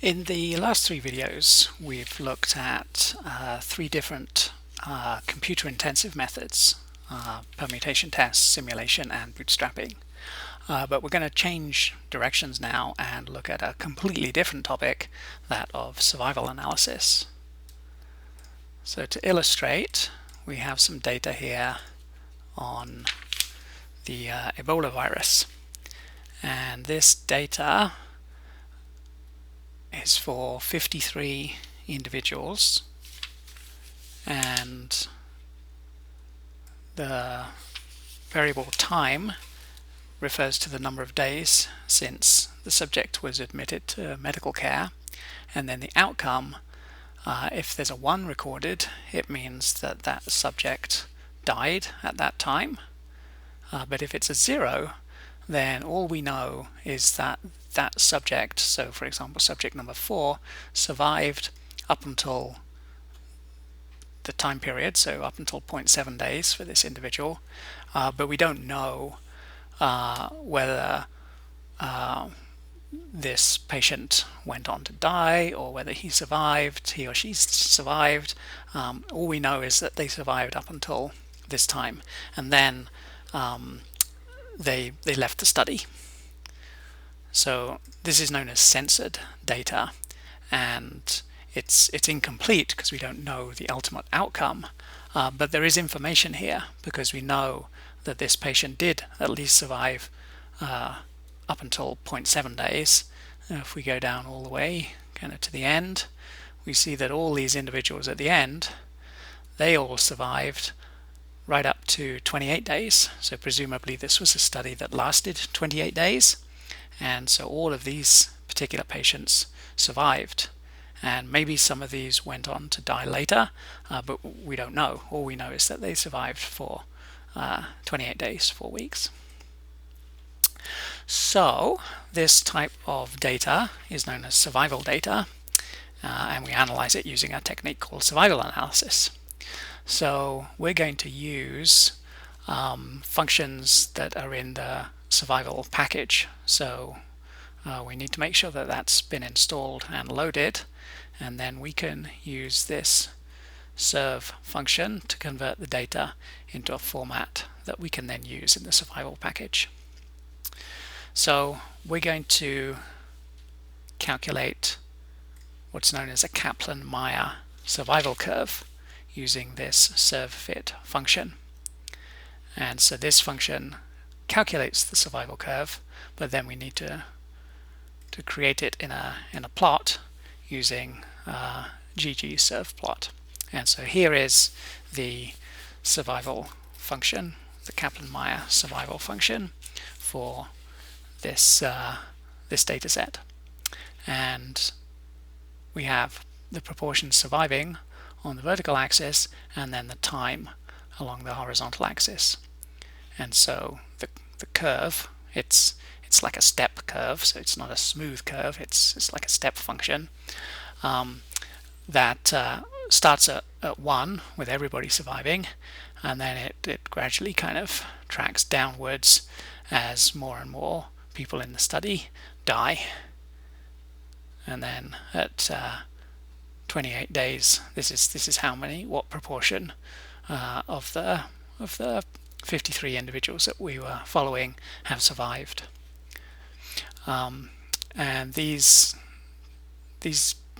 In the last three videos, we've looked at three different computer-intensive methods, permutation tests, simulation, and bootstrapping. But we're going to change directions now and look at a completely different topic, that of survival analysis. So to illustrate, we have some data here on the Ebola virus. And this data is for 53 individuals, and the variable time refers to the number of days since the subject was admitted to medical care, and then the outcome, if there's a 1 recorded, it means that that subject died at that time, but if it's a 0, then all we know is that that subject, so for example subject number 4, survived up until the time period, so up until 0.7 days for this individual, but we don't know whether this patient went on to die or whether he or she survived. All we know is that they survived up until this time, and then they left the study. So this is known as censored data, and it's incomplete because we don't know the ultimate outcome, but there is information here because we know that this patient did at least survive up until 0.7 days. If we go down all the way kind of to the end, we see that all these individuals at the end, they all survived right up to 28 days. So presumably this was a study that lasted 28 days, and so all of these particular patients survived, and maybe some of these went on to die later, but we don't know. All we know is that they survived for 28 days, 4 weeks. So this type of data is known as survival data, and we analyze it using a technique called survival analysis. So we're going to use functions that are in the survival package. So we need to make sure that that's been installed and loaded, and then we can use this serve function to convert the data into a format that we can then use in the survival package. So we're going to calculate what's known as a Kaplan-Meier survival curve using this serve_fit function. And so this function calculates the survival curve, but then we need to create it in a plot using ggsurvplot. And so here is the survival function, the Kaplan-Meier survival function for this data set. And we have the proportion surviving on the vertical axis and then the time along the horizontal axis. And so the curve, it's like a step curve, so it's not a smooth curve, it's like a step function that starts at 1 with everybody surviving, and then it gradually kind of tracks downwards as more and more people in the study die. And then at 28 days, this is what proportion of the 53 individuals that we were following have survived. And these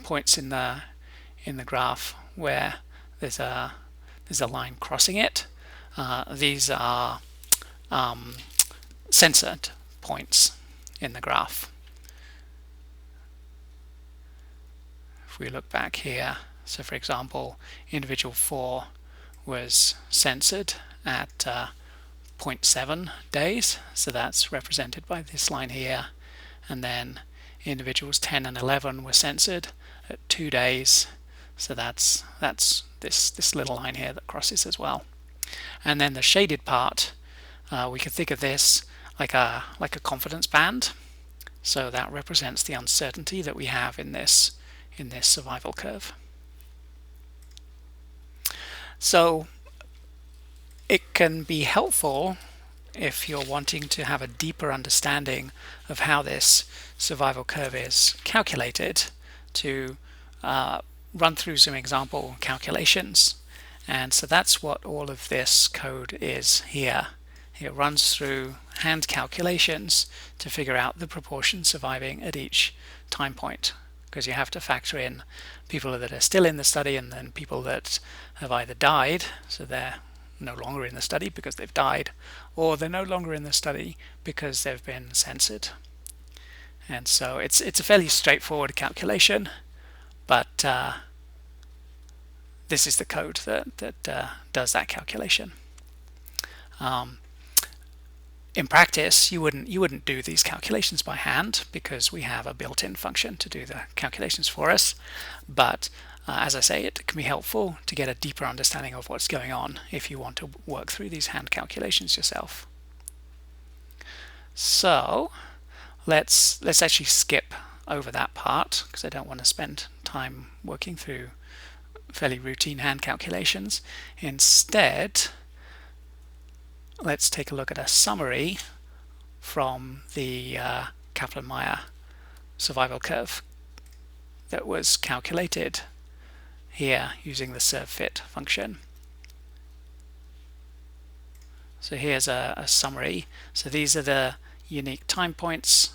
points in the graph where there's a line crossing it, these are censored points in the graph. If we look back here, so for example, individual 4 was censored at 0.7 days, so that's represented by this line here, and then individuals 10 and 11 were censored at 2 days, so that's this little line here that crosses as well. And then the shaded part, we could think of this like a confidence band, so that represents the uncertainty that we have in this survival curve. So it can be helpful if you're wanting to have a deeper understanding of how this survival curve is calculated, to run through some example calculations. And so that's what all of this code is here. It runs through hand calculations to figure out the proportion surviving at each time point, because you have to factor in people that are still in the study and then people that have either died, so they're no longer in the study because they've died, or they're no longer in the study because they've been censored. And so it's a fairly straightforward calculation, but this is the code that does that calculation. In practice, you wouldn't do these calculations by hand because we have a built-in function to do the calculations for us. But as I say, it can be helpful to get a deeper understanding of what's going on if you want to work through these hand calculations yourself. So let's actually skip over that part because I don't want to spend time working through fairly routine hand calculations. Instead, let's take a look at a summary from the Kaplan-Meier survival curve that was calculated here using the serve_fit function. So here's a summary. So these are the unique time points,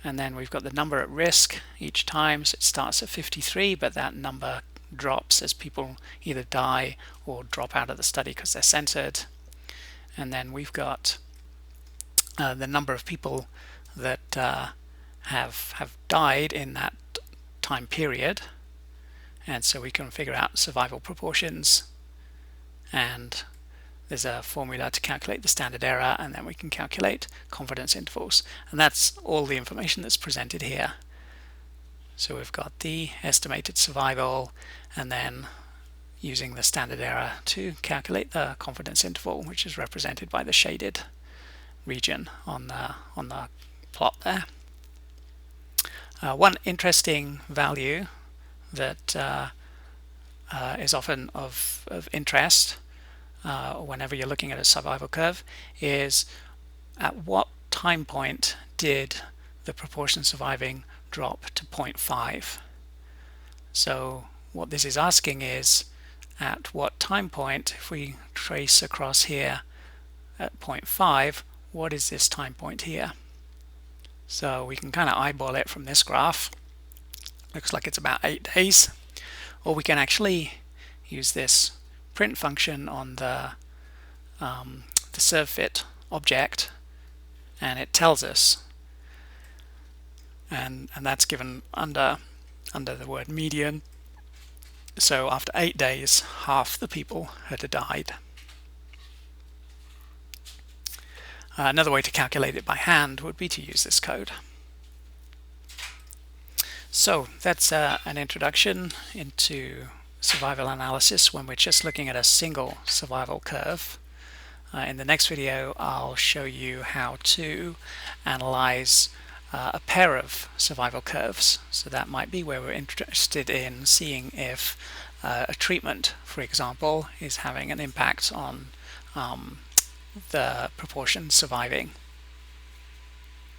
and then we've got the number at risk each time. So it starts at 53, but that number drops as people either die or drop out of the study because they're censored. And then we've got the number of people that have died in that time period, and so we can figure out survival proportions, and there's a formula to calculate the standard error, and then we can calculate confidence intervals, and that's all the information that's presented here. So we've got the estimated survival, and then using the standard error to calculate the confidence interval, which is represented by the shaded region on the plot there. One interesting value that is often of interest whenever you're looking at a survival curve is at what time point did the proportion surviving drop to 0.5. So what this is asking is at what time point, if we trace across here at 0.5, what is this time point here? So we can kind of eyeball it from this graph. Looks like it's about 8 days. Or we can actually use this print function on the serve_fit object, and it tells us, and that's given under the word median. So after 8 days, half the people had died. Another way to calculate it by hand would be to use this code. So that's an introduction into survival analysis when we're just looking at a single survival curve. In the next video, I'll show you how to analyze a pair of survival curves. So that might be where we're interested in seeing if a treatment, for example, is having an impact on the proportion surviving.